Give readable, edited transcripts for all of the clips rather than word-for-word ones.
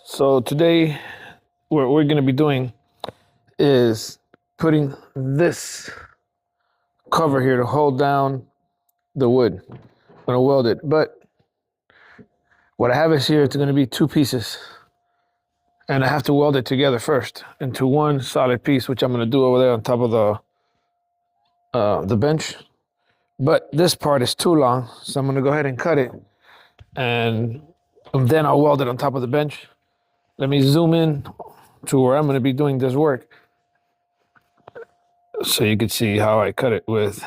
So today, what we're going to be doing is putting this cover here to hold down the wood. I'm going to weld it, but what I have is here, it's going to be two pieces. And I have to weld it together first into one solid piece, which I'm going to do over there on top of the bench. But this part is too long, so I'm going to go ahead and cut it. And then I'll weld it on top of the bench. Let me zoom in to where I'm going to be doing this work so you can see how I cut it with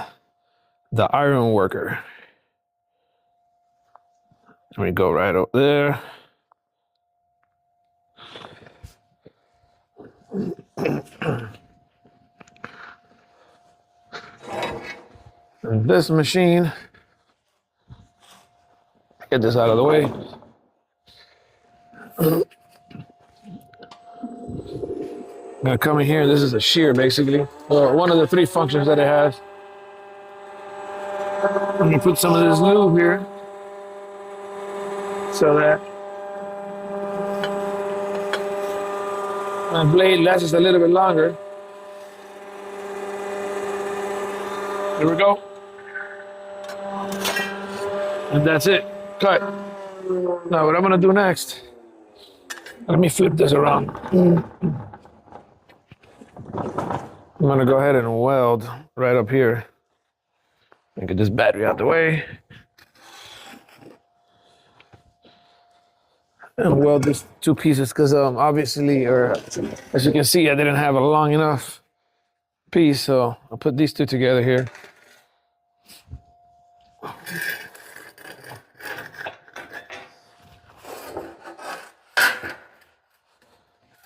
the iron worker. Let me go right over there. And this machine, get this out of the way. I'm gonna come in here. This is a shear, basically. One of the three functions that it has. Let me put some of this lube here so that my blade lasts a little bit longer. Here we go. And that's it. Cut. Now what I'm gonna do next, let me flip this around. I'm gonna go ahead and weld right up here. Get this battery out the way. And weld these two pieces because obviously, or as you can see, I didn't have a long enough piece, so I'll put these two together here.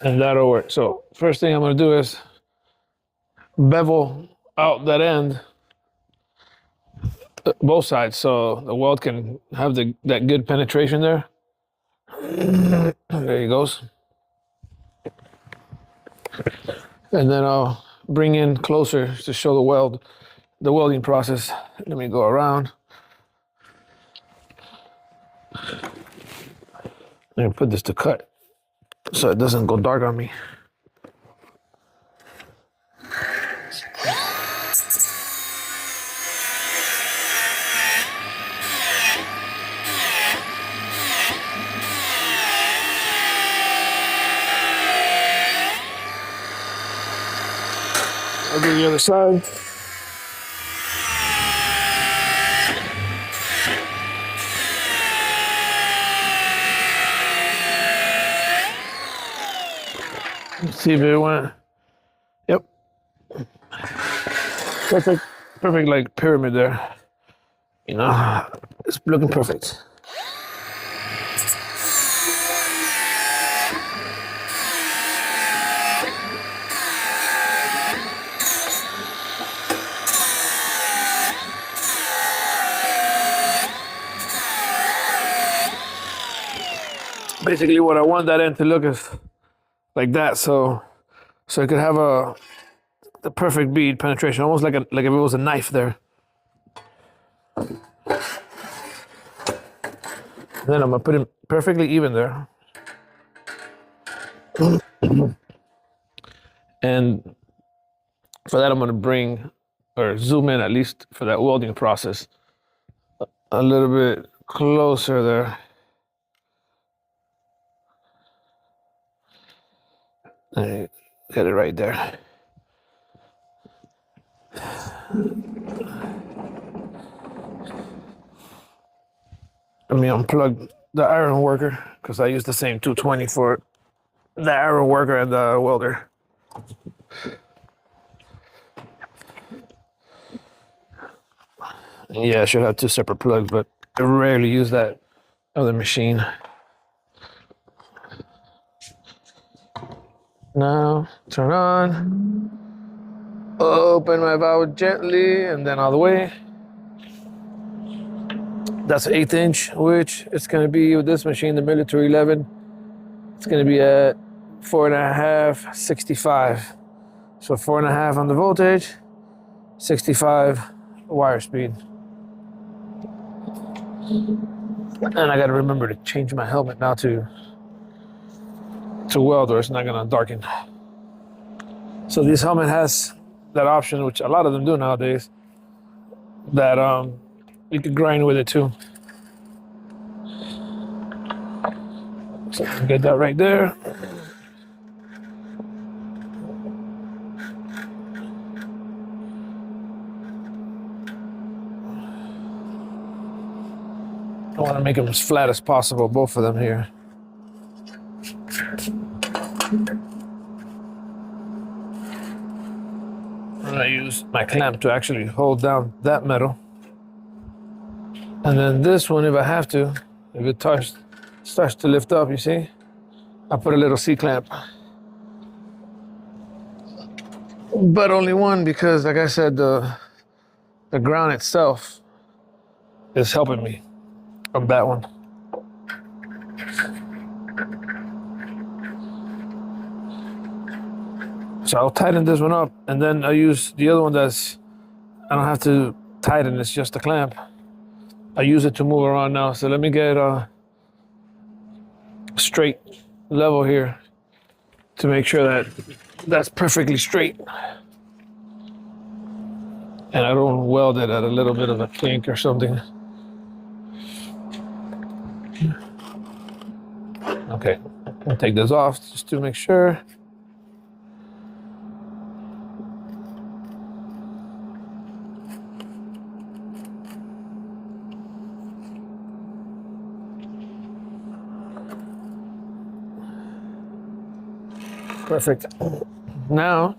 And that'll work. So first thing I'm gonna do is bevel out that end, both sides, so the weld can have that good penetration there. There he goes. And then I'll bring in closer to show the welding process. Let me go around. I'm gonna put this to cut so it doesn't go dark on me. I'll do the other side. Let's see if it went. Yep. Perfect like pyramid there. You know, it's looking perfect. Basically what I want that end to look is like that, so it could have the perfect bead penetration, almost like if it was a knife there. Then I'm gonna put it perfectly even there. And for that I'm gonna bring or zoom in, at least for that welding process, a little bit closer there. I got it right there. Let me unplug the iron worker because I use the same 220 for the iron worker and the welder. Yeah, I should have two separate plugs, but I rarely use that other machine. Now, turn on. Open my valve gently and then all the way. That's an 1/8 inch, which it's gonna be with this machine, the Military 11. It's gonna be at 4.5, 65. So 4.5 on the voltage, 65 wire speed. And I gotta remember to change my helmet now too. to weld or it's not gonna darken. So this helmet has that option, which a lot of them do nowadays, that you can grind with it too. So get that right there. I want to make them as flat as possible, both of them here. I'm gonna use my clamp to actually hold down that metal. And then this one, if I have to, if it starts to lift up, you see, I put a little C-clamp. But only one because, like I said, the ground itself is helping me from that one. So I'll tighten this one up, and then I'll use the other one I don't have to tighten, it's just a clamp. I use it to move around now. So let me get a straight level here to make sure that that's perfectly straight. And I don't weld it at a little bit of a kink or something. Okay, I'll take this off just to make sure. Perfect. Now,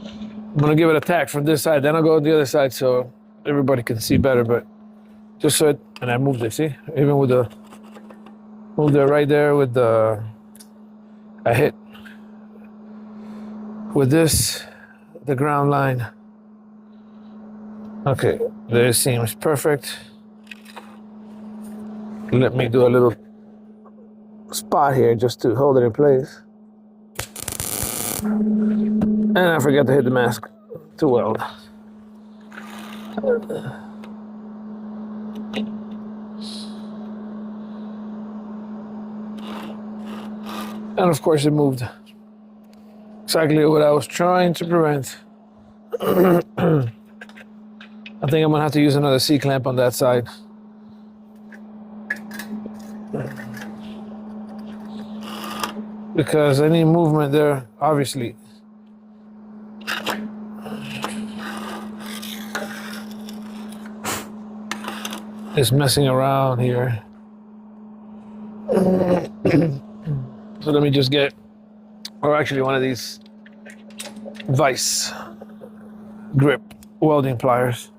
I'm gonna give it a tack from this side, then I'll go to the other side so everybody can see better, but just so and I moved it, see? Even with moved it right there with I hit with the ground line. Okay, this seems perfect. Let me do a little spot here just to hold it in place. And I forgot to hit the mask to weld. And of course it moved. Exactly what I was trying to prevent. I think I'm gonna have to use another C-clamp on that side. Because any movement there, obviously, is messing around here. So let me just get, or actually one of these vice grip welding pliers.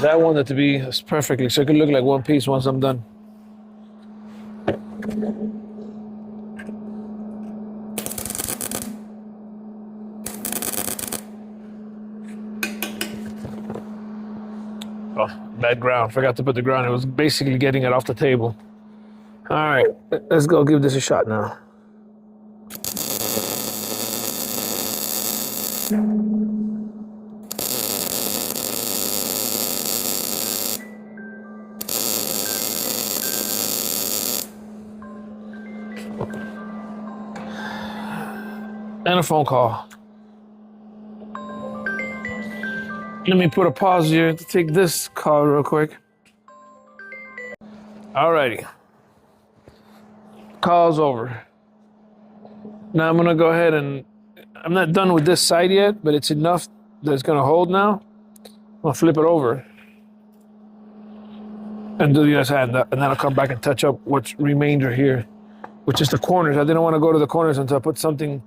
I want it to be perfectly, so it can look like one piece once I'm done. Oh, bad ground. Forgot to put the ground. It was basically getting it off the table. All right, let's go give this a shot now. And a phone call. Let me put a pause here to take this call real quick. Alrighty. Call's over. Now I'm gonna go ahead and, I'm not done with this side yet, but it's enough that it's gonna hold now. I'm gonna flip it over and do the other side, and then I'll come back and touch up what's remainder here, which is the corners. I didn't want to go to the corners until I put something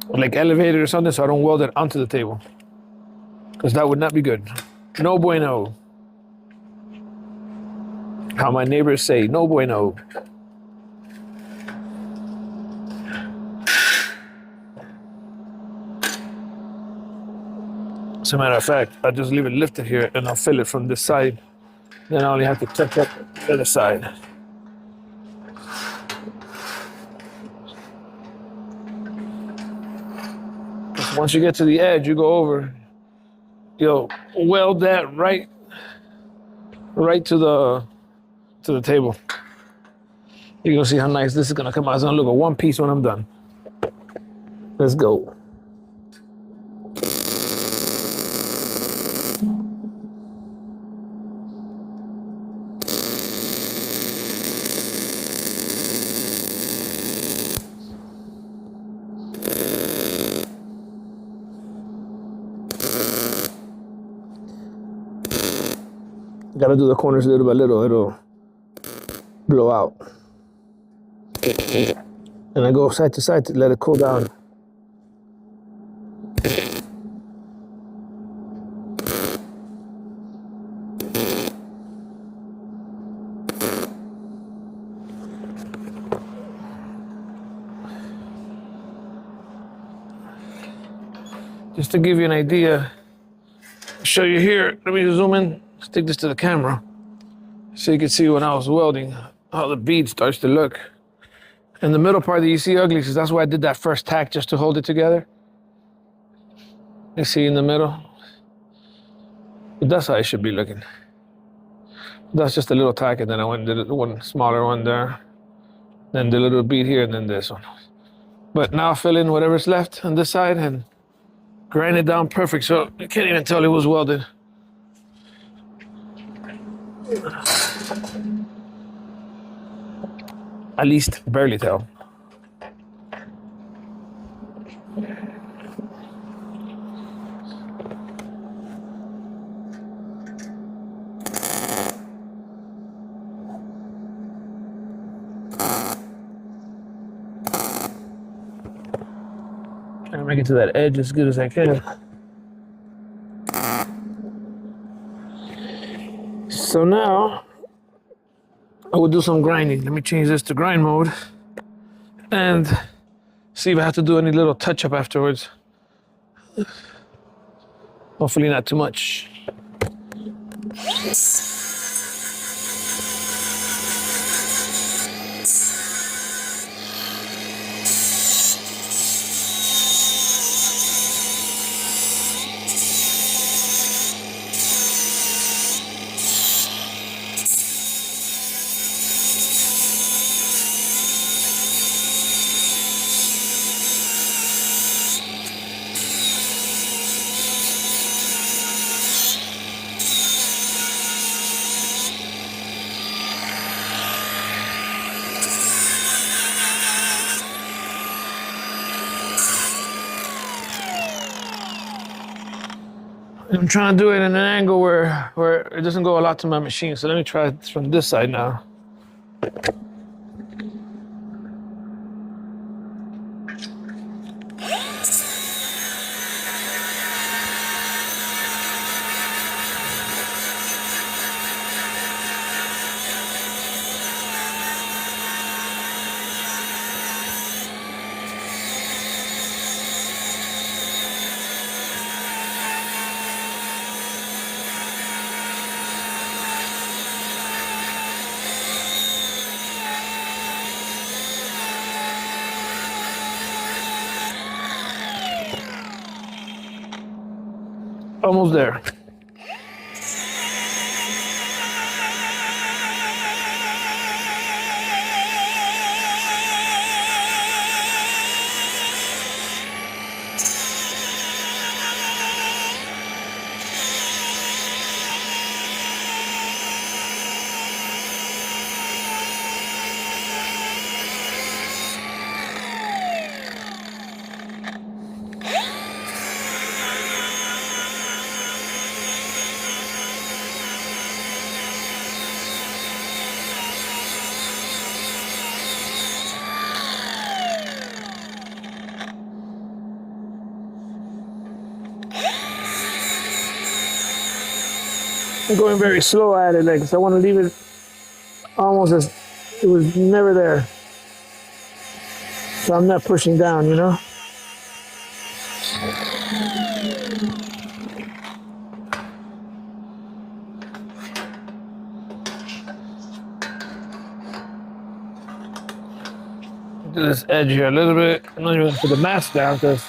like elevated or something, so I don't weld it onto the table, because that would not be good. No bueno. How my neighbors say, no bueno. As a matter of fact, I'll just leave it lifted here and I'll fill it from this side. Then I only have to touch up the other side. Once you get to the edge, you go over. You'll weld that right to the table. You're gonna see how nice this is gonna come out. It's gonna look a one piece when I'm done. Let's go. Gotta do the corners little by little, it'll blow out. And I go side to side to let it cool down. Just to give you an idea, I'll show you here. Let me zoom in, stick this to the camera so you can see when I was welding how the bead starts to look. And the middle part that you see ugly, because that's why I did that first tack, just to hold it together. You see in the middle? But that's how it should be looking. That's just a little tack, and then I went and did one smaller one there. Then the little bead here, and then this one. But now I'll fill in whatever's left on this side and grind it down perfect, so you can't even tell it was welded. At least barely tell. Trying to make it to that edge as good as I can. So now I will do some grinding. Let me change this to grind mode and see if I have to do any little touch up afterwards. Hopefully not too much. I'm trying to do it in an angle where it doesn't go a lot to my machine. So let me try it from this side now. Almost there. I'm going very slow at it, like, so I want to leave it almost as it was never there. So I'm not pushing down, you know? Do this edge here a little bit. I'm not even gonna put the mask down because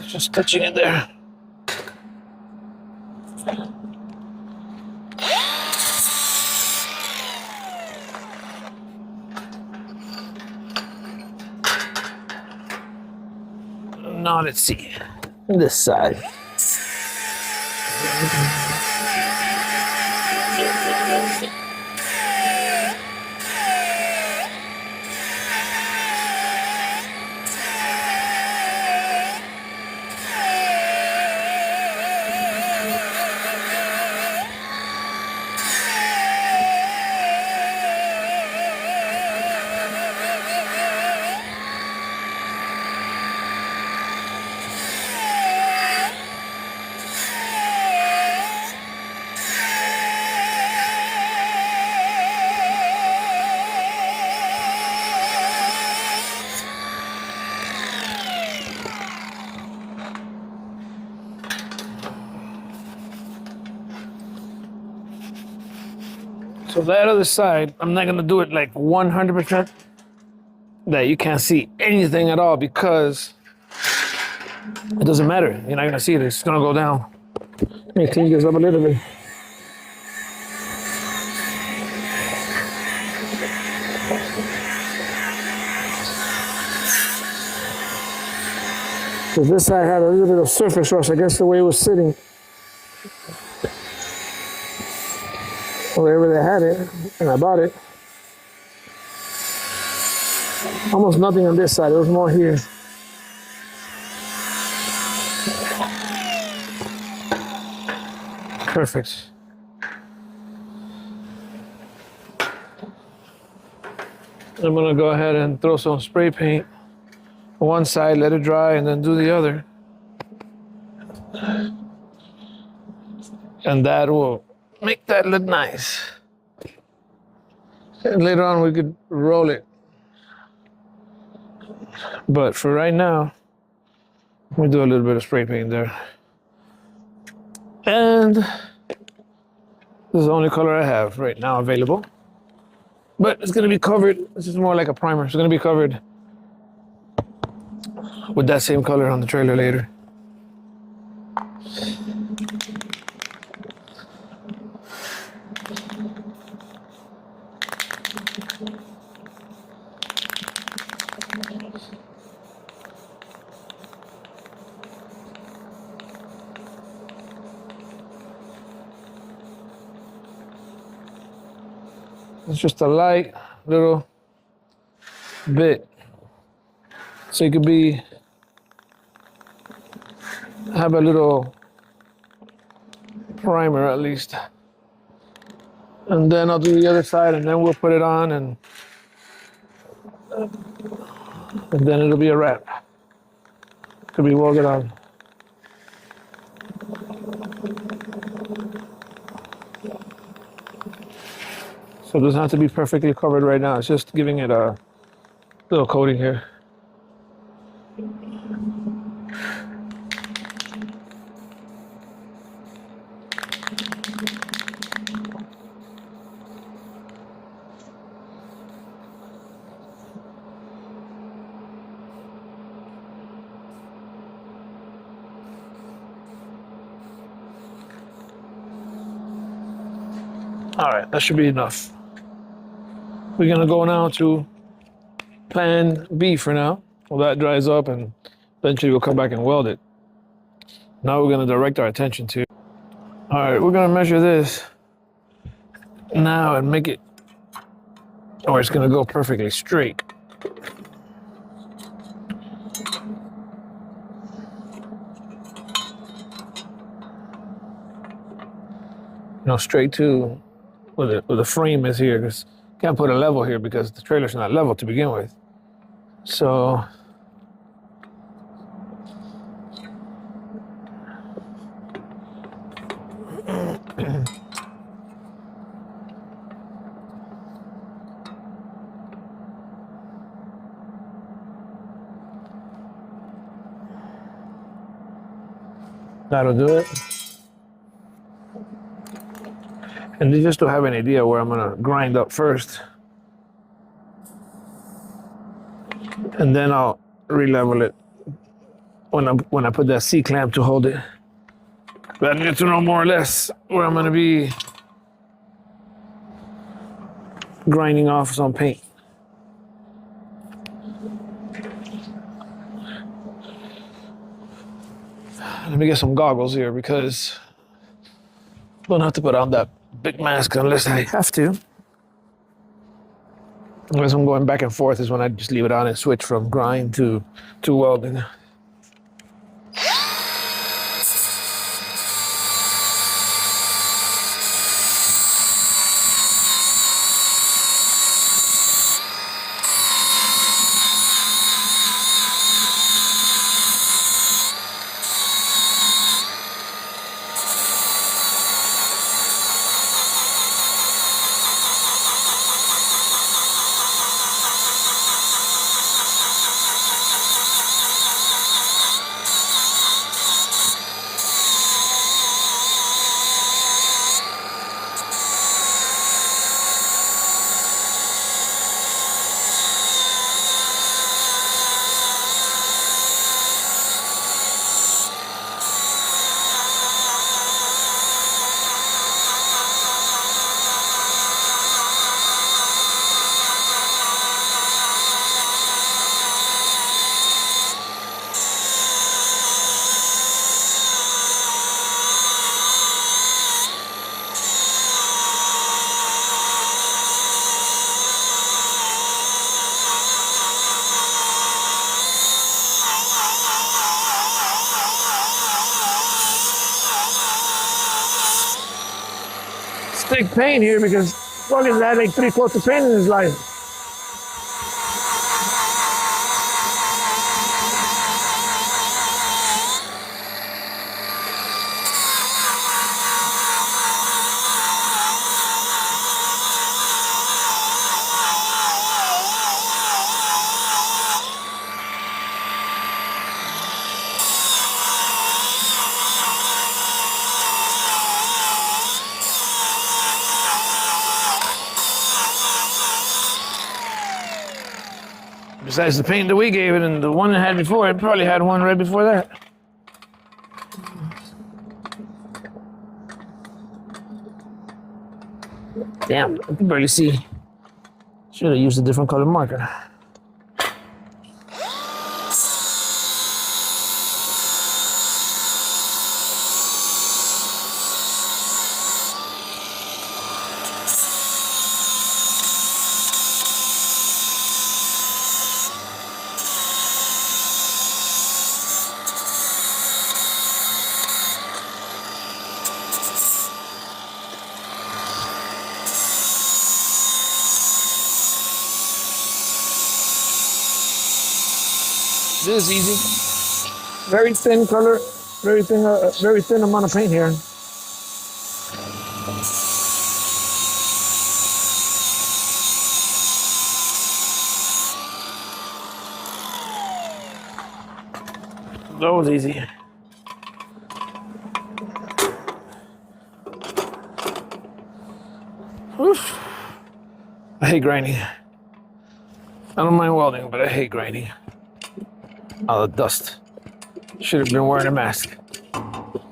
Just touching it there. Now let's see this side. So that other side, I'm not gonna do it like 100% that you can't see anything at all, because it doesn't matter. You're not gonna see it, it's gonna go down. Let me clean this up a little bit. Because this side had a little bit of surface rust, I guess the way it was sitting. Wherever they had it, and I bought it. Almost nothing on this side, there was more here. Perfect. I'm gonna go ahead and throw some spray paint on one side, let it dry, and then do the other. And that will make that look nice. And later on we could roll it. But for right now, we do a little bit of spray paint there. And this is the only color I have right now available. But it's gonna be covered, this is more like a primer. It's gonna be covered with that same color on the trailer later. It's just a light little bit. So it could have a little primer at least. And then I'll do the other side, and then we'll put it on, and then it'll be a wrap. Could be welded on. So it doesn't have to be perfectly covered right now. It's just giving it a little coating here. All right, that should be enough. We're gonna go now to plan B for now. Well, that dries up, and eventually we'll come back and weld it. Now we're gonna direct our attention to. All right, we're gonna measure this now and make it, or it's gonna go perfectly straight. You know, straight to where the frame is here, because can't put a level here because the trailer's not level to begin with. So that'll do it. And just to have an idea where I'm gonna grind up first, and then I'll re-level it when I put that C clamp to hold it. But I need to know more or less where I'm gonna be grinding off some paint. Let me get some goggles here because I don't have to put on that big mask unless I have to. Unless I'm going back and forth is when I just leave it on and switch from grind to welding. Thick paint here because fucking had like 3/4 of paint in his life. Besides the paint that we gave it and the one it had before, it probably had one right before that. Damn, I can barely see. Should have used a different color marker. This is easy. Very thin color, very thin amount of paint here. That was easy. Oof. I hate grinding. I don't mind welding, but I hate grinding. All the dust. Should have been wearing a mask. But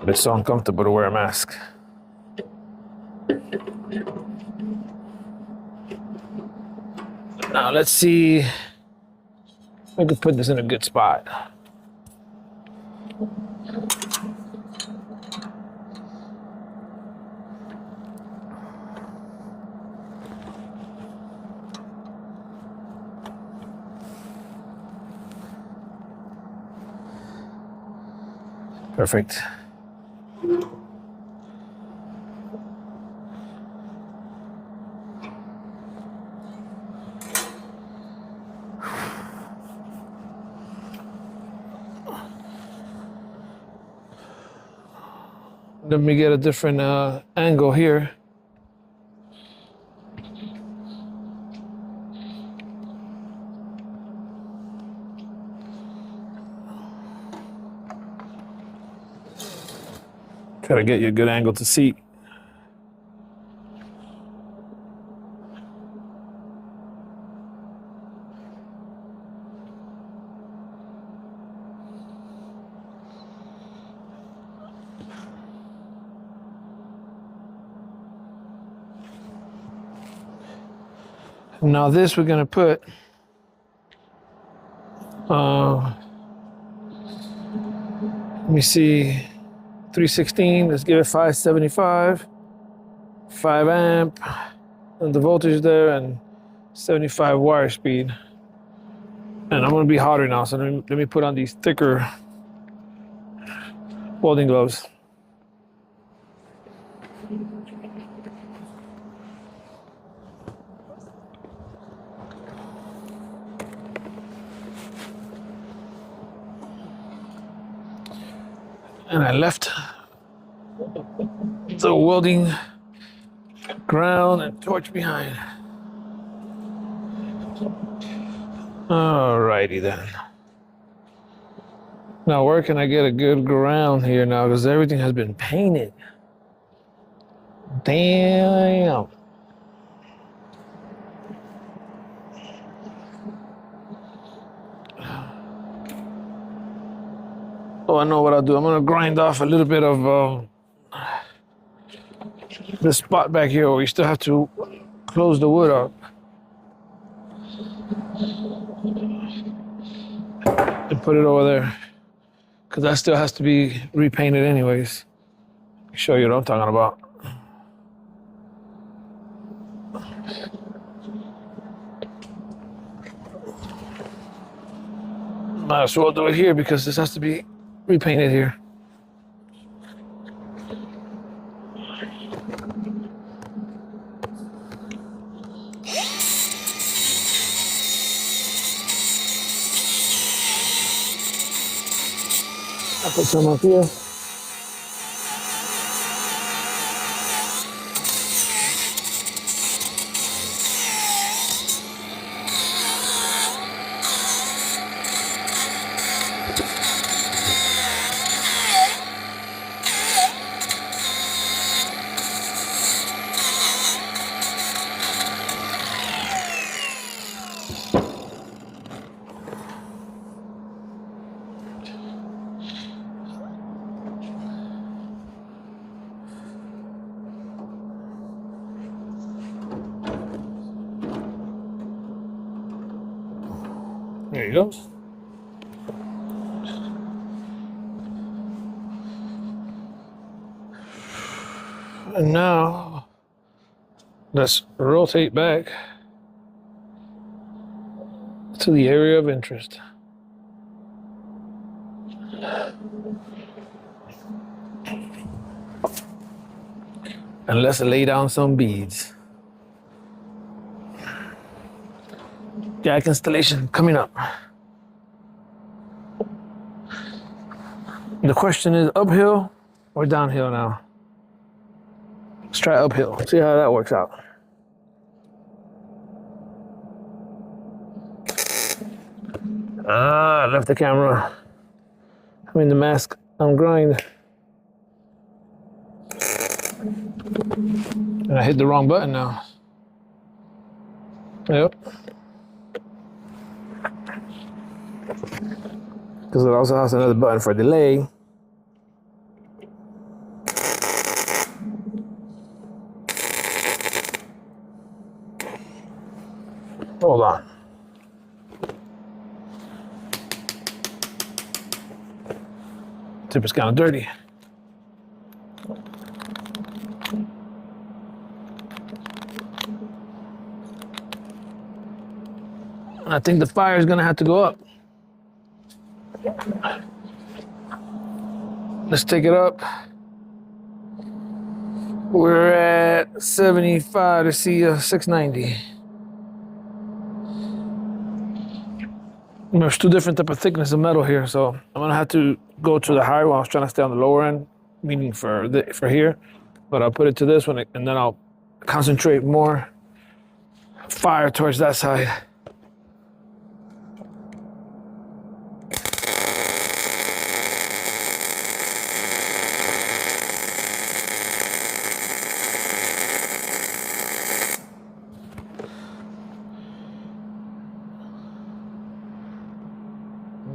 it's so uncomfortable to wear a mask. Now let's see if I can put this in a good spot. Perfect. Let me get a different angle here. Try to get you a good angle to see. Now this we're gonna put let me see, 316, let's give it 575, 5 amp, and the voltage there, and 75 wire speed. And I'm gonna be hotter now, so let me put on these thicker welding gloves. And I left the welding ground and torch behind. Alrighty then. Now where can I get a good ground here now? Because everything has been painted. Damn. Oh, I know what I'll do. I'm gonna grind off a little bit of this spot back here where we still have to close the wood up. And put it over there. Because that still has to be repainted anyways. I'll show you what I'm talking about. Might as well do it here because this has to be repainted here. I'll put some up here. There you go. And now, let's rotate back to the area of interest. And let's lay down some beads. Jack installation coming up. The question is uphill or downhill now? Let's try uphill, see how that works out. I left the camera. I mean the mask on grind. And I hit the wrong button now. Yep. Because it also has another button for delay. Hold on. Tip is kind of dirty. I think the fire is gonna have to go up. Let's take it up. We're at 75 to see a 690. There's two different type of thickness of metal here, so I'm gonna have to go to the higher one. I was trying to stay on the lower end, meaning for here, but I'll put it to this one, and then I'll concentrate more fire towards that side.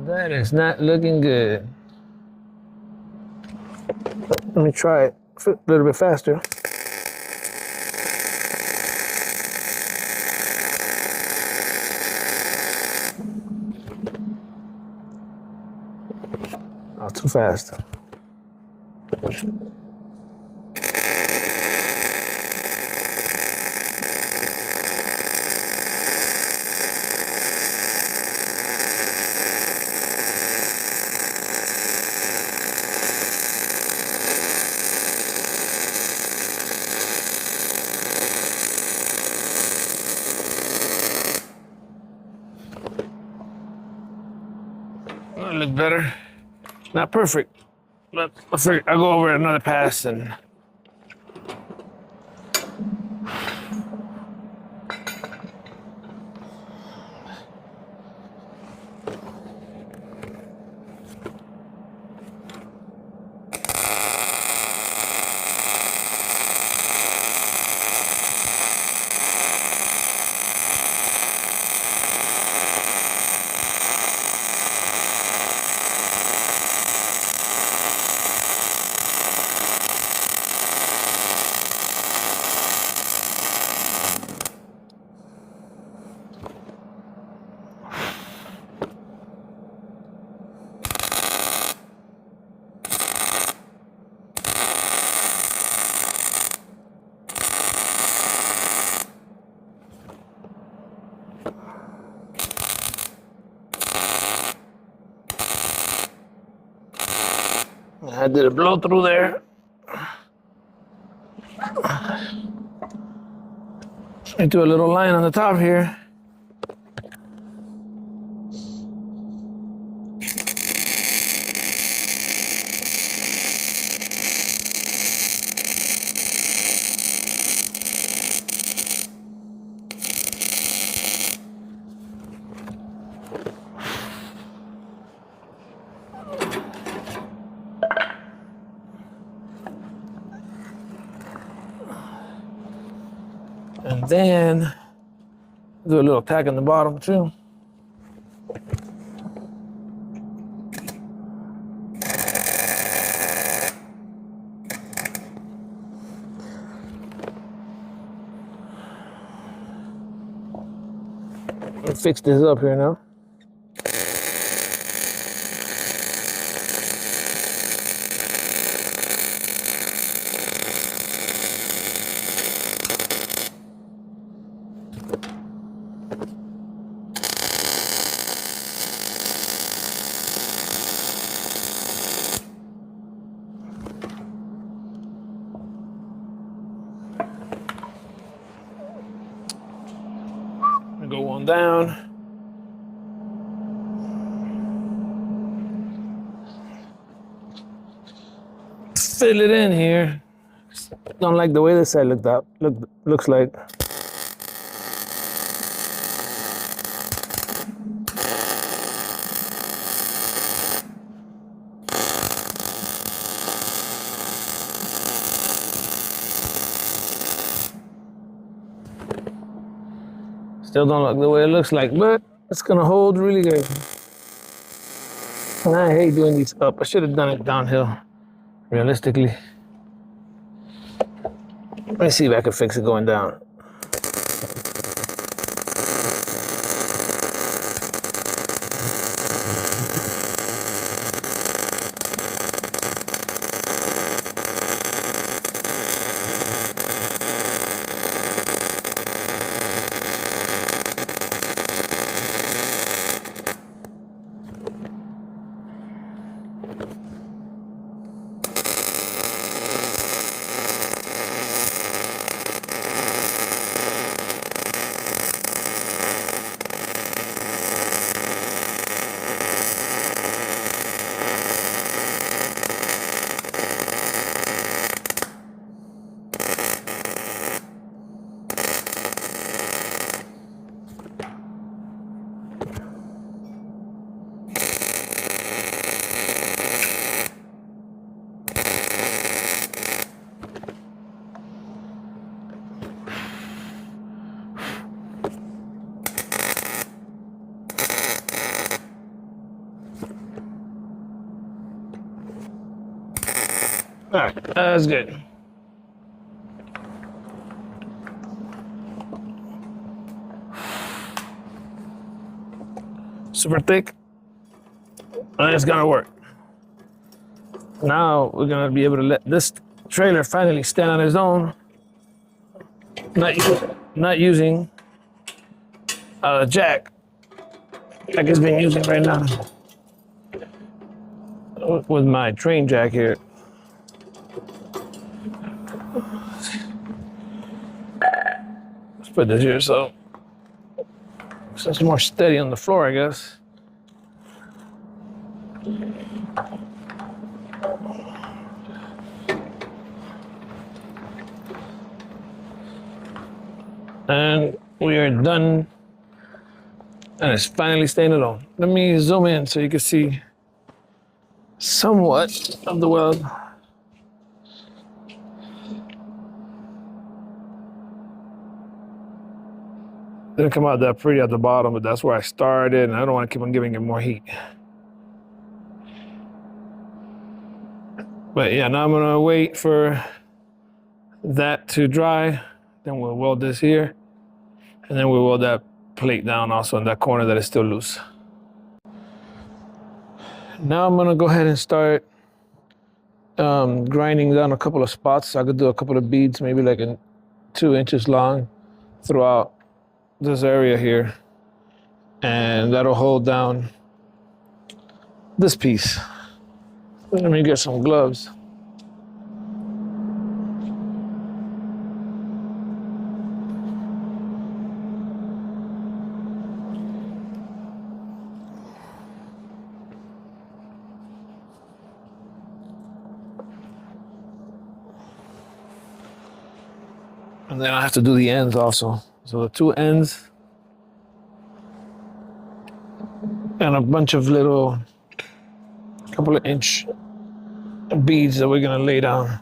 That is not looking good. Let me try it a little bit faster. fast. That look better. Not perfect, but I'll go over another pass and. I did a blow through there. I do a little line on the top here. And then do a little tack on the bottom too. Let's fix this up here now. Go one down. Fill it in here. Don't like the way this side looks like. Still don't like the way it looks like, but it's gonna hold really good. And I hate doing these up. I should have done it downhill, realistically. Let's see if I can fix it going down. All right, that's good. Super thick, and it's gonna work. Now we're gonna be able to let this trailer finally stand on its own, not using a jack like it's been using right now with my train jack here. Let's put this here so it's more steady on the floor, I guess. And we are done. And it's finally staying alone. Let me zoom in so you can see somewhat of the weld. Didn't come out that pretty at the bottom, but that's where I started, and I don't want to keep on giving it more heat. But yeah, now I'm gonna wait for that to dry. Then we'll weld this here, and then we'll weld that plate down also in that corner that is still loose. Now I'm gonna go ahead and start grinding down a couple of spots. So I could do a couple of beads, maybe like 2 inches long throughout this area here. And that'll hold down this piece. Let me get some gloves. And then I have to do the ends also. So the 2 ends and a bunch of little couple of inch beads that we're gonna lay down.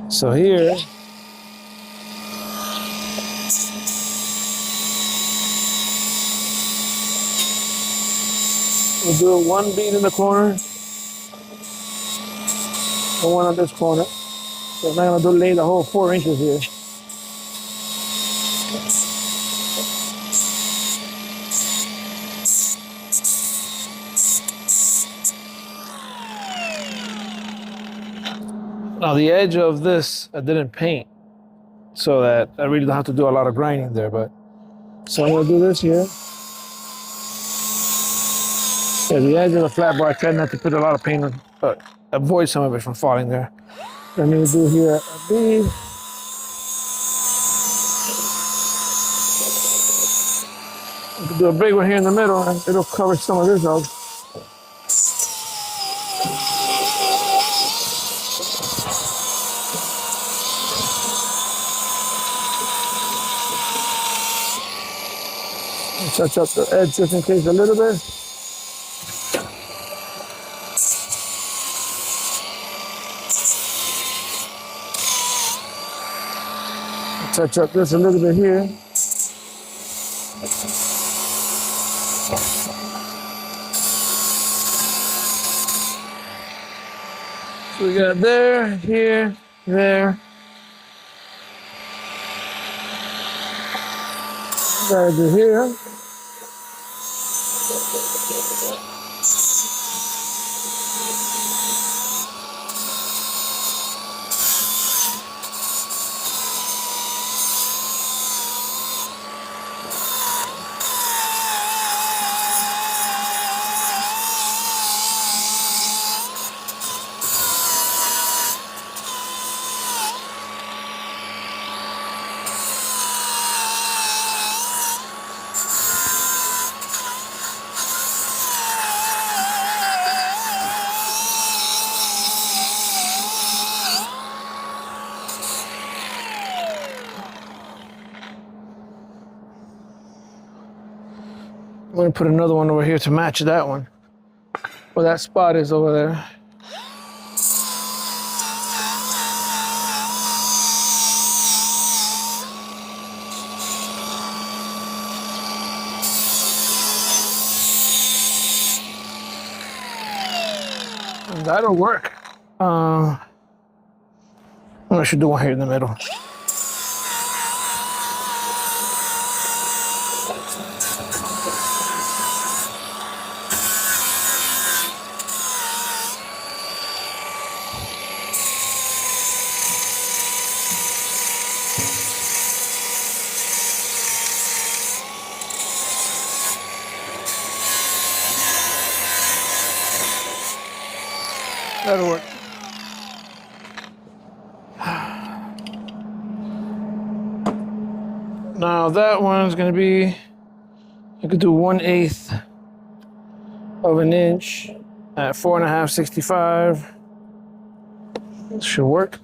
So here, we'll do 1 bead in the corner and 1 on this corner. So I'm not gonna lay the whole 4 inches here. Now the edge of this I didn't paint, so that I really don't have to do a lot of grinding there. But so I'm gonna do this here. Yeah, the edge of the flat bar, I try not to put a lot of paint on, but avoid some of it from falling there. Let me do here a bead. I can do a big one here in the middle, and it'll cover some of this up. Touch up the edge just in case a little bit. Touch up this a little bit here. So we got there, here, there. Gotta do here. I'm gonna put another one over here to match that one. Well, that spot is over there. And that'll work. I should do one here in the middle. That'll work. Now that one's gonna be, you could do 1/8 of an inch at 4.5 65. Should work.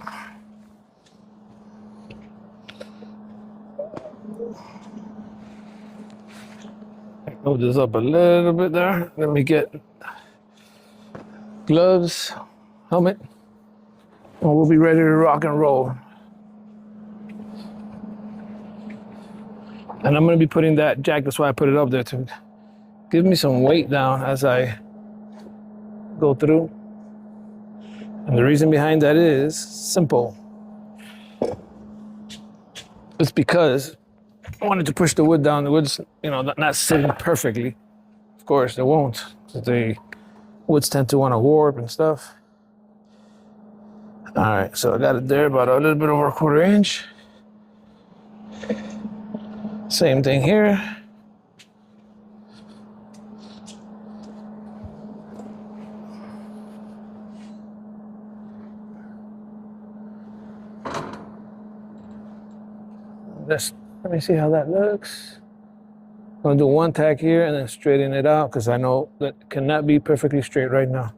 Move this up a little bit there. Let me get gloves, helmet, and we'll be ready to rock and roll. And I'm gonna be putting that jack, that's why I put it up there, to give me some weight down as I go through. And the reason behind that is simple. It's because I wanted to push the wood down. The wood's, you know, not sitting perfectly. Of course, it won't. The woods tend to want to warp and stuff. All right, so I got it there, about a little bit over 1/4 inch. Same thing here. Let me see how that looks. I'm gonna do one tack here and then straighten it out because I know that it cannot be perfectly straight right now.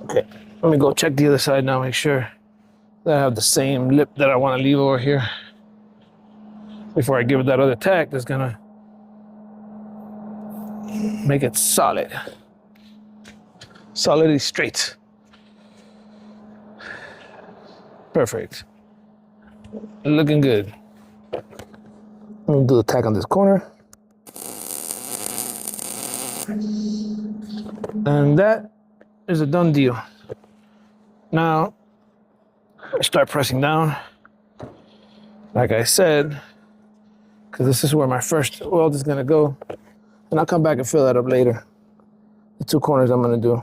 Okay, let me go check the other side now, make sure that I have the same lip that I want to leave over here before I give it that other tack that's gonna make it solid. Solidly straight. Perfect. Looking good. I'm gonna do the tack on this corner. And that is a done deal. Now, start pressing down. Like I said, because this is where my first weld is gonna go. And I'll come back and fill that up later. The 2 corners I'm gonna do.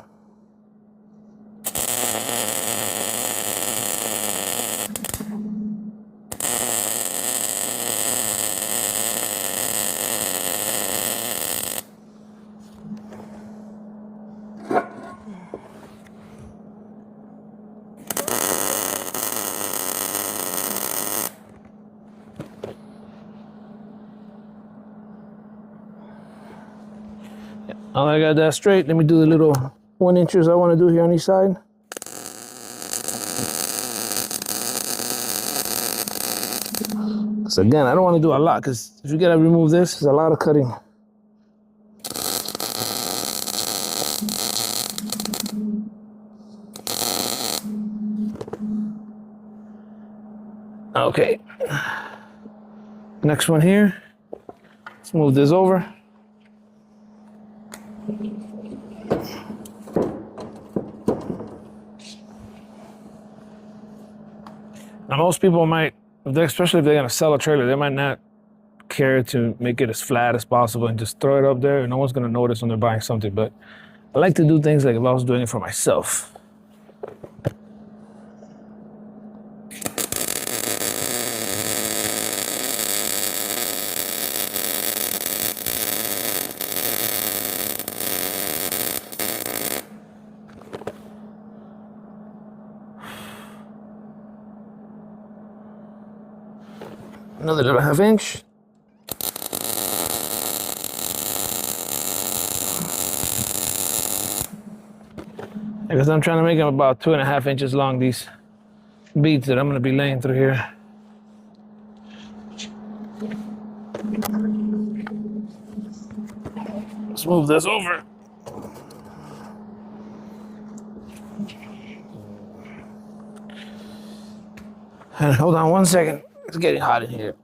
Now that I got that straight, let me do the little 1 inches I want to do here on each side. So again, I don't want to do a lot because if you gotta remove this, there's a lot of cutting. Okay. Next one here. Let's move this over. Now, most people might, especially if they're gonna sell a trailer, they might not care to make it as flat as possible and just throw it up there. No one's gonna notice when they're buying something, but I like to do things like if I was doing it for myself. Another little 1/2 inch. Because I'm trying to make them about 2.5 inches long, these beads that I'm gonna be laying through here. Let's move this over. And hold on 1 second. It's getting hot in here.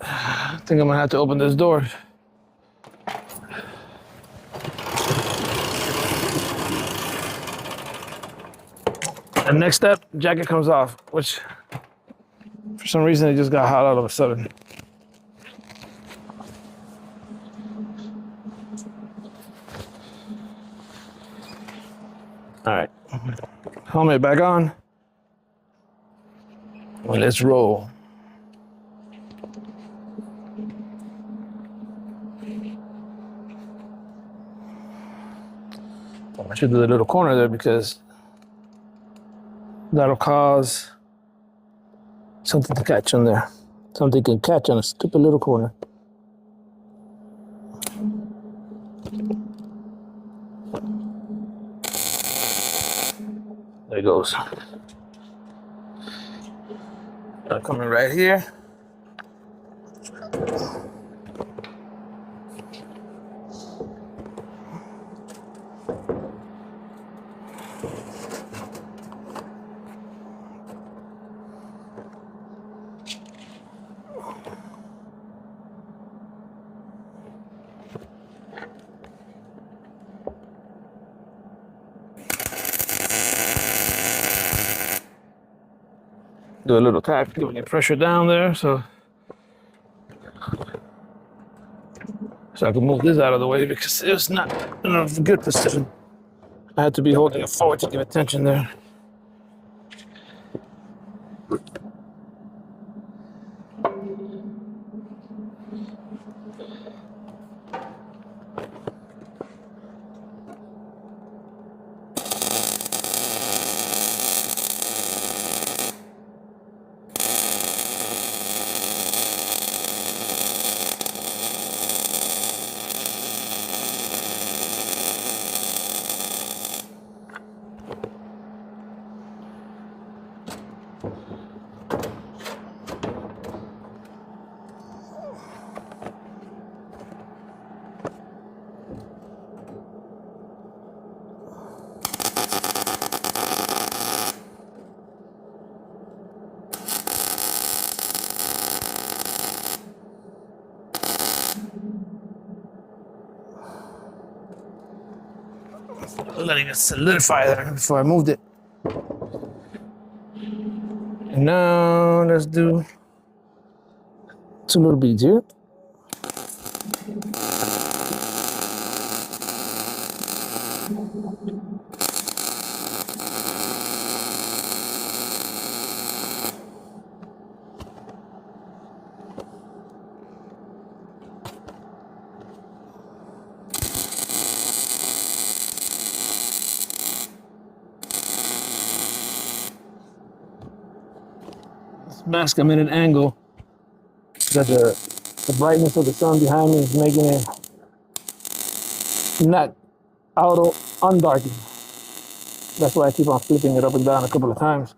I think I'm gonna have to open this door. And next step, jacket comes off, which for some reason it just got hot all of a sudden. All right, helmet back on. Well, let's roll. I should do the little corner there because that'll cause something to catch on there. Something can catch on a stupid little corner. There it goes. Coming right here. Do a little tap, giving it pressure down there, so I can move this out of the way because it's not in a good position. I had to be holding it forward to give it tension there. Letting it solidify there before I moved it. And now let's do 2 little beads here. Mask I'm in an angle that the brightness of the sun behind me is making it not auto undarken. That's why I keep on flipping it up and down a couple of times.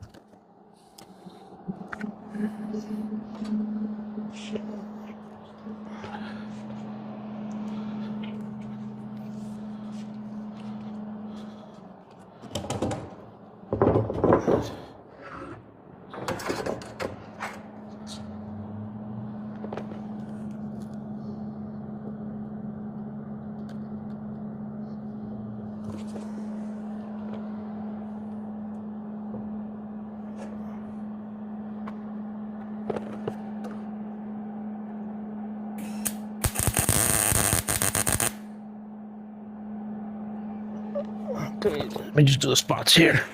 Okay, let me just do the spots here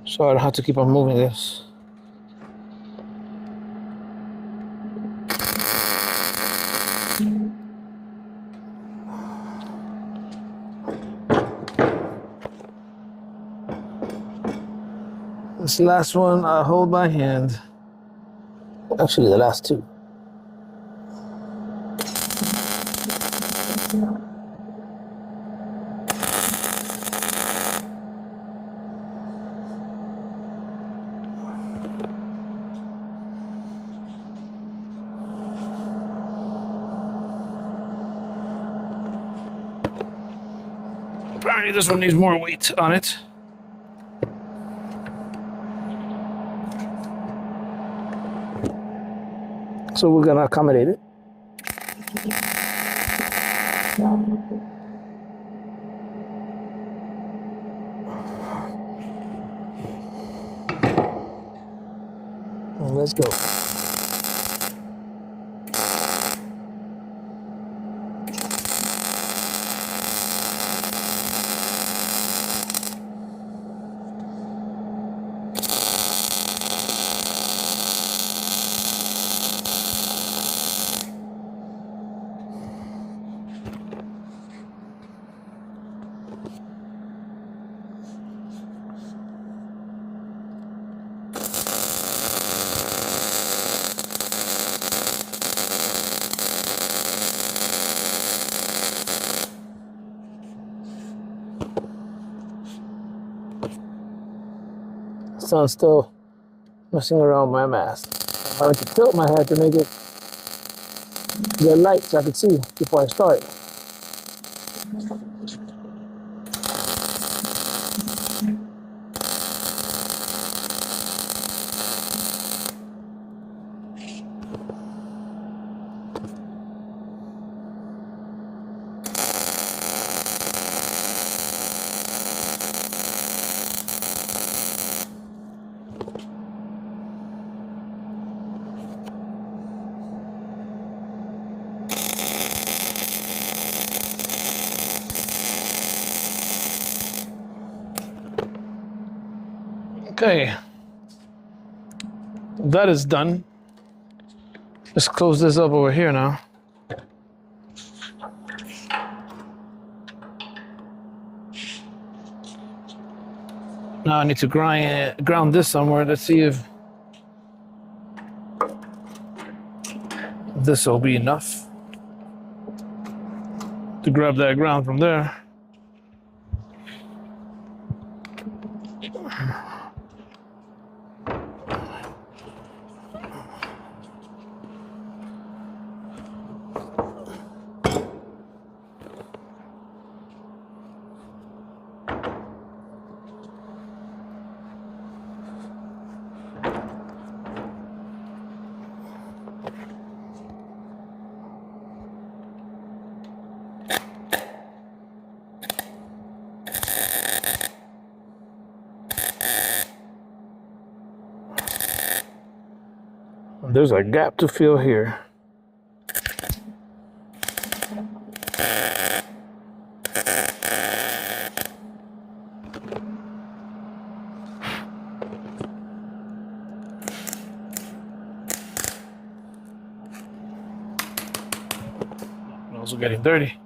so I don't have to keep on moving this. This last one, I hold my hand. Actually, the last 2. Apparently this one needs more weight on it. So we're gonna accommodate it. Let's go. sun's still messing around my mask. I like to tilt my head to make it get light so I can see before I start. Okay, that is done. Let's close this up over here now. Now I need to ground this somewhere. Let's see if this will be enough to grab that ground from there. There's a gap to fill here. Also getting dirty.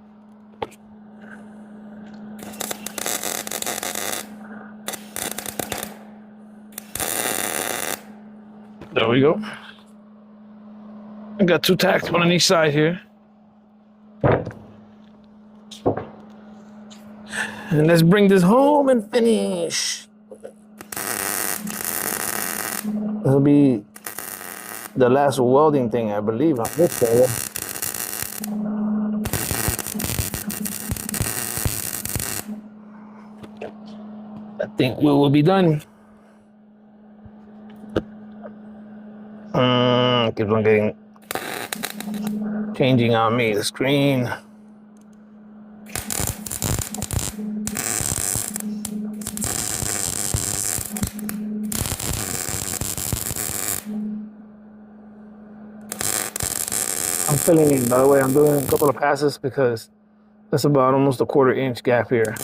There we go. I got 2 tacks, one on each side here. And let's bring this home and finish. This will be the last welding thing, I believe, on this trailer. I think we will be done. Keeps on changing on me, the screen. I'm filling in, by the way. I'm doing a couple of passes because that's about almost a 1/4 inch gap here.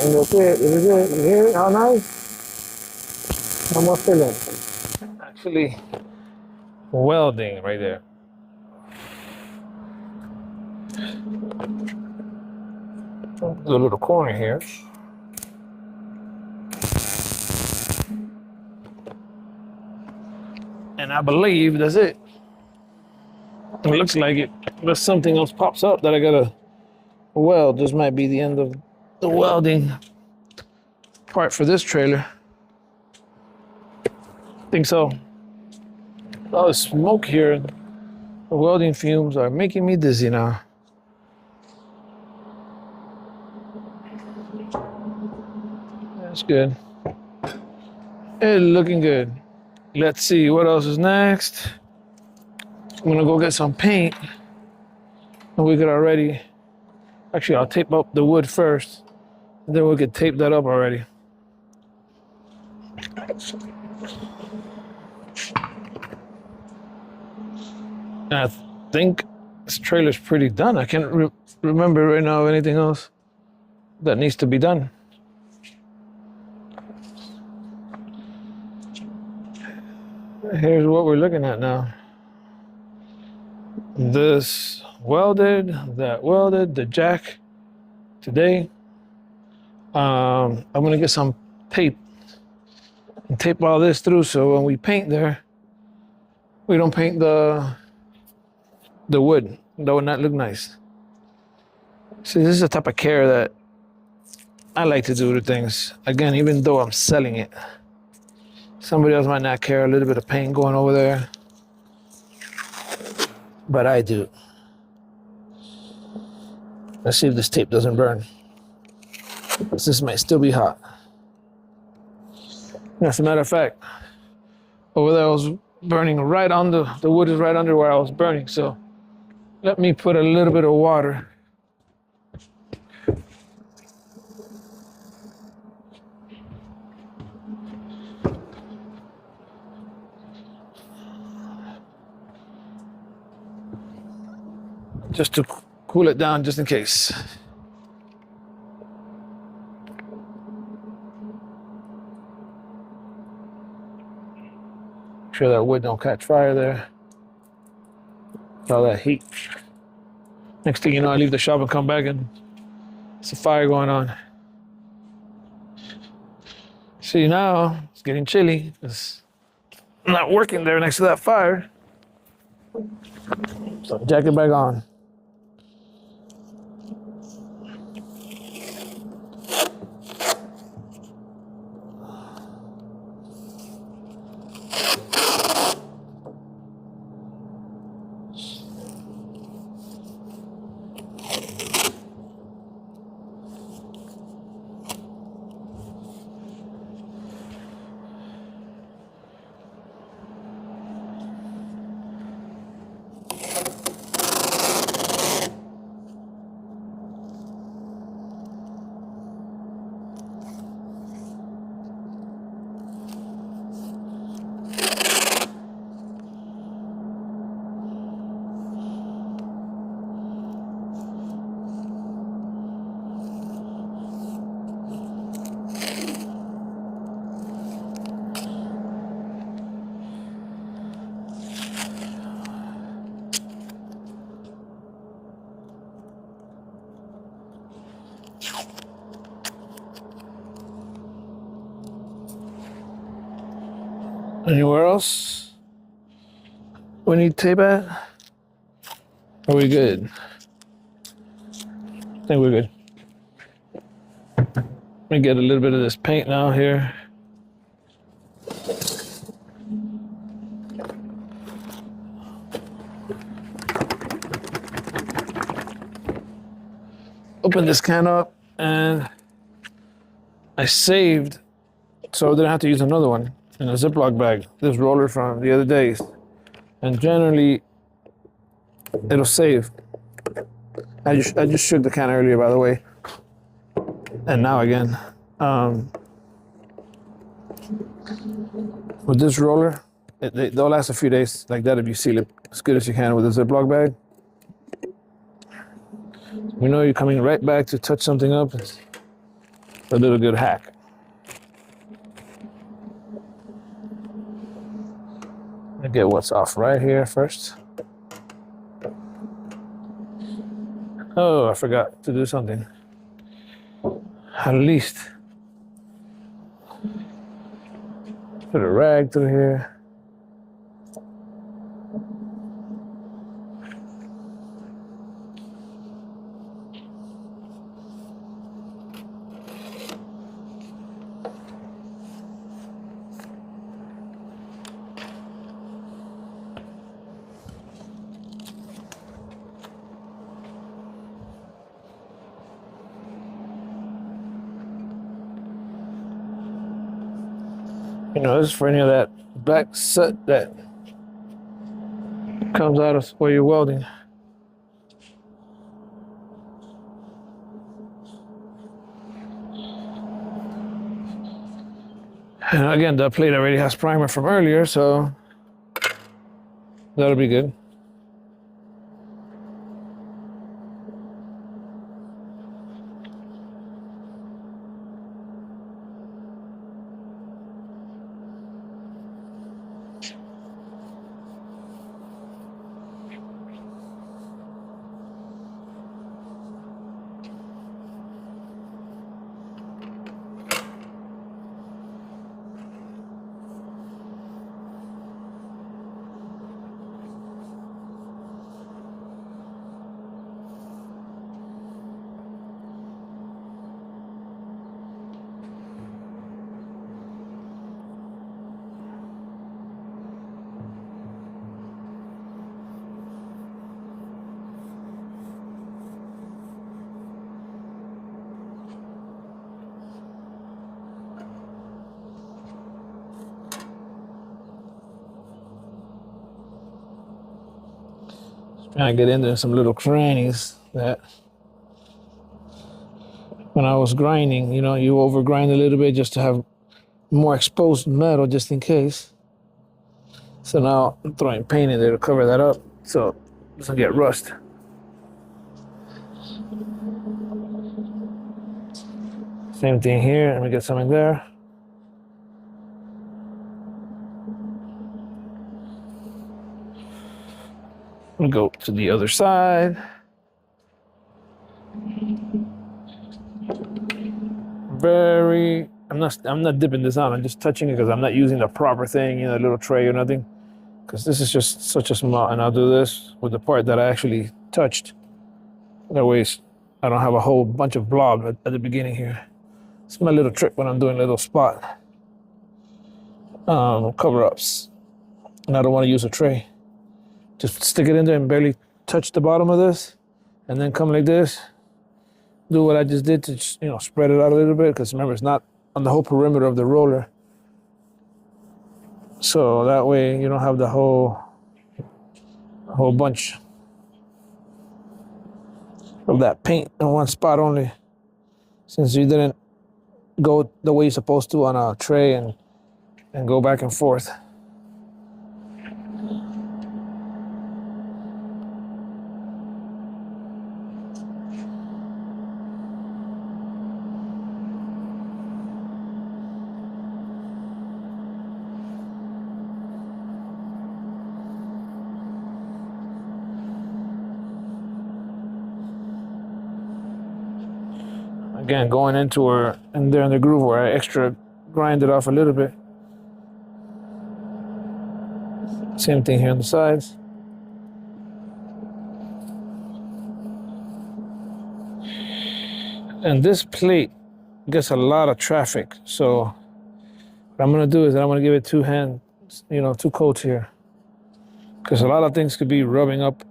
And that's it. This is it. You hear it? How nice? No more filling. Actually, welding right there. There's a little corner here. And I believe that's it. It looks like it. Unless something else pops up that I gotta weld. This might be the end of the welding part for this trailer. I think so. All the smoke here, the welding fumes are making me dizzy now. That's good. It's looking good. Let's see what else is next. I'm gonna go get some paint. And we could already, actually I'll tape up the wood first. And then we could tape that up already. And I think this trailer's pretty done. I can't remember right now anything else that needs to be done. Here's what we're looking at now. This welded, that welded, the jack today. I'm gonna get some tape and tape all this through so when we paint there, we don't paint the the wood. That would not look nice. See, this is the type of care that I like to do to things. Again, even though I'm selling it, somebody else might not care. A little bit of paint going over there, but I do. Let's see if this tape doesn't burn. This might still be hot. As a matter of fact, over there I was burning right under, the wood is right under where I was burning. So let me put a little bit of water. Just to cool it down, just in case. Make sure that wood don't catch fire there. All that heat. Next thing you know, I leave the shop and come back and it's a fire going on. See, now it's getting chilly. It's not working there next to that fire. So jack it back on. Anywhere else we need tape at? Are we good? I think we're good. Let me get a little bit of this paint now here. Open this can up, and I saved so I didn't have to use another one in a Ziploc bag. This roller from the other days, and generally it'll save. I just shook the can earlier, by the way, and now again. With this roller, they'll last a few days like that if you seal it as good as you can with a Ziploc bag. You know you're coming right back to touch something up. It's a little good hack. Let me get what's off right here first. Oh, I forgot to do something. At least put a rag through here. You know, this is for any of that black soot that comes out of where you're welding. And again, the plate already has primer from earlier, so that'll be good. I get into some little crannies that when I was grinding, you know, you over grind a little bit just to have more exposed metal just in case. So now I'm throwing paint in there to cover that up so it doesn't get rust. Same thing here. Let me get some in there. We'll go to the other side. I'm not dipping this on. I'm just touching it because I'm not using the proper thing, you know, a little tray or nothing. Because this is just such a small, and I'll do this with the part that I actually touched. That way I don't have a whole bunch of blob at the beginning here. It's my little trick when I'm doing little spot cover-ups. And I don't want to use a tray. Just stick it in there and barely touch the bottom of this, and then come like this. Do what I just did to just, you know, spread it out a little bit, because remember, it's not on the whole perimeter of the roller. So that way you don't have the whole bunch of that paint in one spot only, since you didn't go the way you're supposed to on a tray and go back and forth. Again, going into where, in there in the groove where I extra grind it off a little bit. Same thing here on the sides. And this plate gets a lot of traffic. So what I'm gonna do is I'm gonna give it two coats here. Because a lot of things could be rubbing up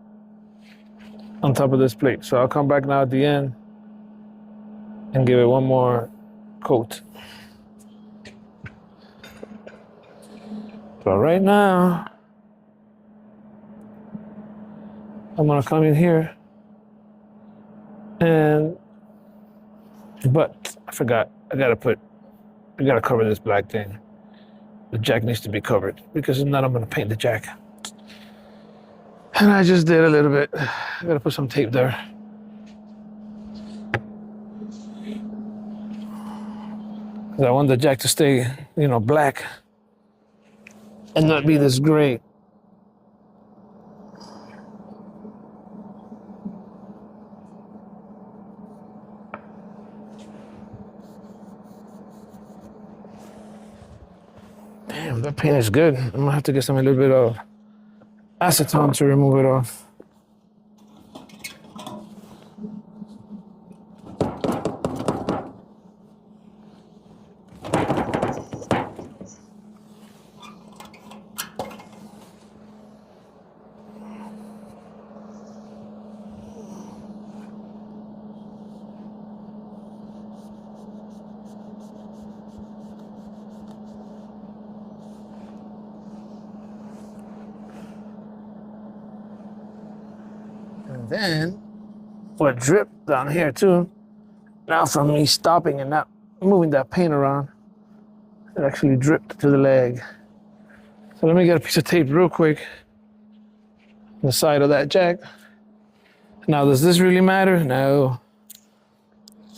on top of this plate. So I'll come back now at the end and give it one more coat. But right now, I'm gonna come in here but I forgot, I gotta cover this black thing. The jack needs to be covered, because if not, I'm gonna paint the jack. And I just did a little bit. I gotta put some tape there. I want the jack to stay, you know, black and not be this gray. Damn, that paint is good. I'm gonna have to get a little bit of acetone to remove it off. And then what dripped down here too, now from me stopping and not moving that paint around, it actually dripped to the leg. So let me get a piece of tape real quick on the side of that jack. Now, does this really matter? No.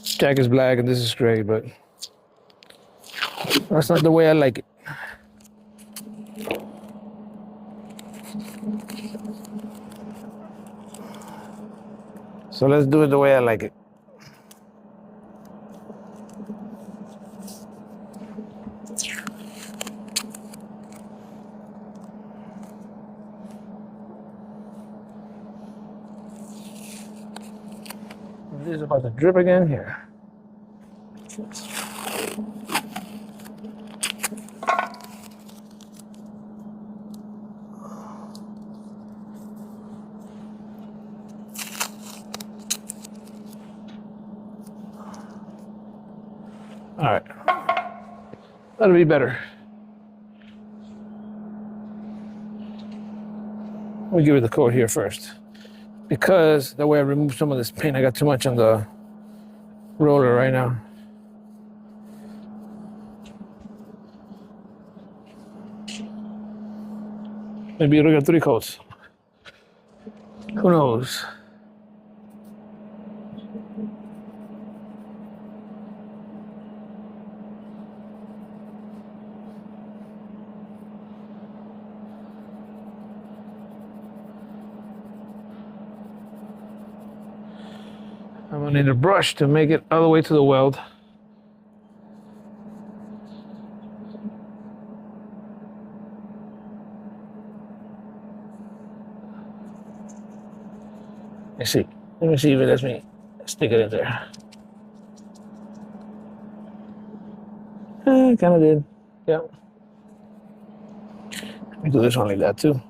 Jack is black and this is gray, but that's not the way I like it. So let's do it the way I like it. This is about to drip again here. All right, that'll be better. We'll give it the coat here first. because that way I remove some of this paint. I got too much on the roller right now. Maybe it'll get 3 coats. Who knows? I'm gonna need a brush to make it all the way to the weld. Let me see if it lets me stick it in there. Kind of did. Yeah. Let me do this one like that too.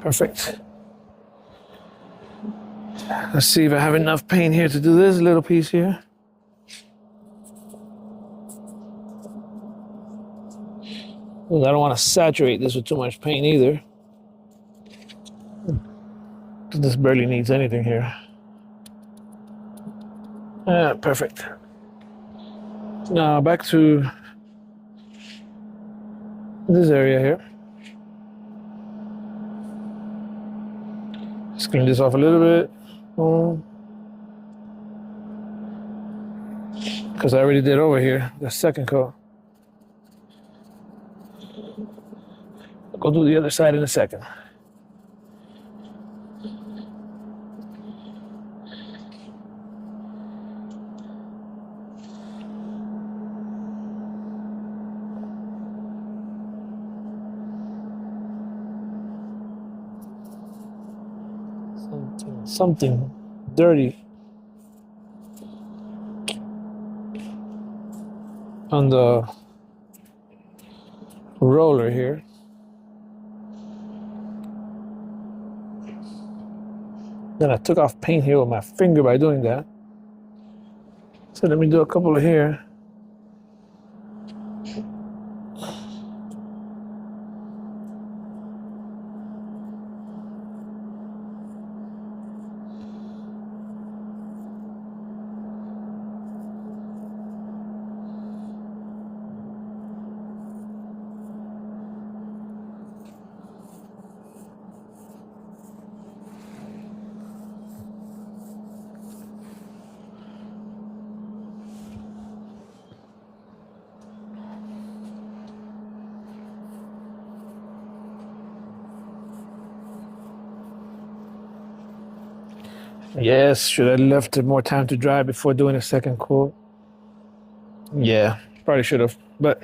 Perfect. Let's see if I have enough paint here to do this little piece here. Well, I don't want to saturate this with too much paint either. This barely needs anything here. Perfect. Now back to this area here. Just clean this off a little bit. Because I already did over here, the second coat. I'll go do the other side in a second. Something dirty on the roller here. Then I took off paint here with my finger by doing that. So let me do a couple of here. Yes, should I have left it more time to dry before doing a second coat? Yeah, probably should have, but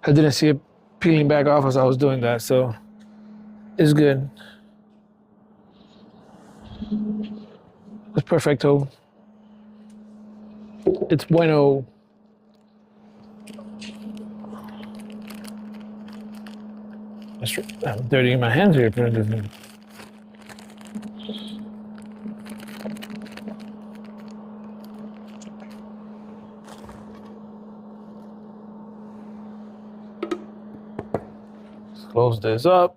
I didn't see it peeling back off as I was doing that, so it's good. It's perfecto. It's bueno. I'm dirtying my hands here. Close this up.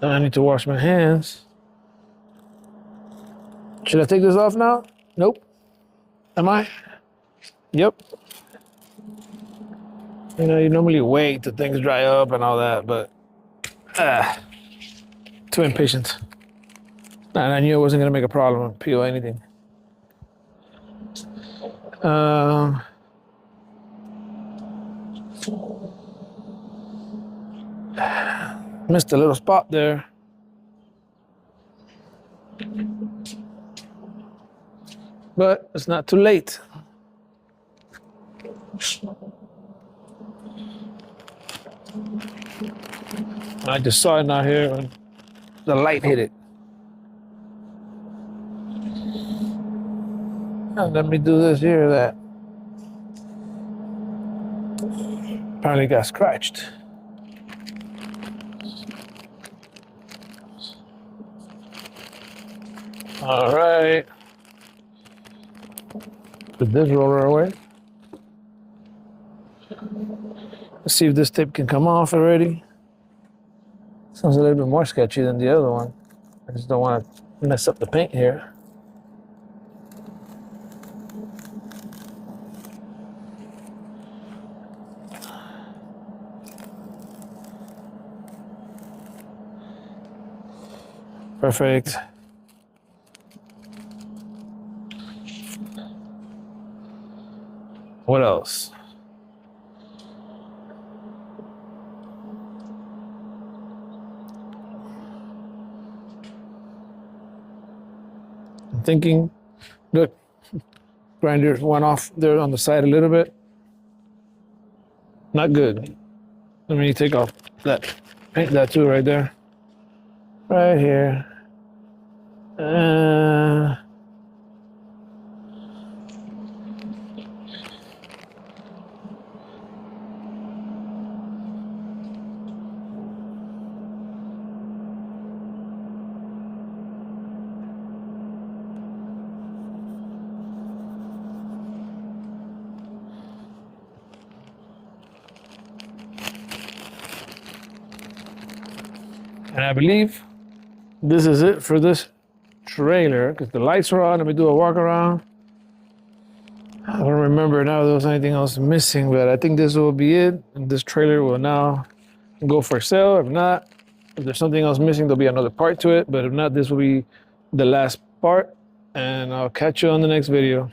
Then I need to wash my hands. Should I take this off now? Nope. Am I? Yep. You know, you normally wait till things dry up and all that, but too impatient. And I knew it wasn't gonna make a problem or peel anything. Missed a little spot there. But it's not too late. I just saw it now here when the light hit it. let me do this here that apparently got scratched. All right. Put this roller away. Let's see if this tip can come off already. Sounds a little bit more sketchy than the other one. I just don't want to mess up the paint here. Perfect. What else? I'm thinking, look, grinder went off there on the side a little bit. Not good. Let me take off that, paint that too right there. Right here. And I believe this is it for this trailer, because the lights are on. Let me do a walk around. I don't remember now if there was anything else missing, but I think this will be it. And this trailer will now go for sale. If not, if there's something else missing, there'll be another part to it. But if not, this will be the last part. And I'll catch you on the next video.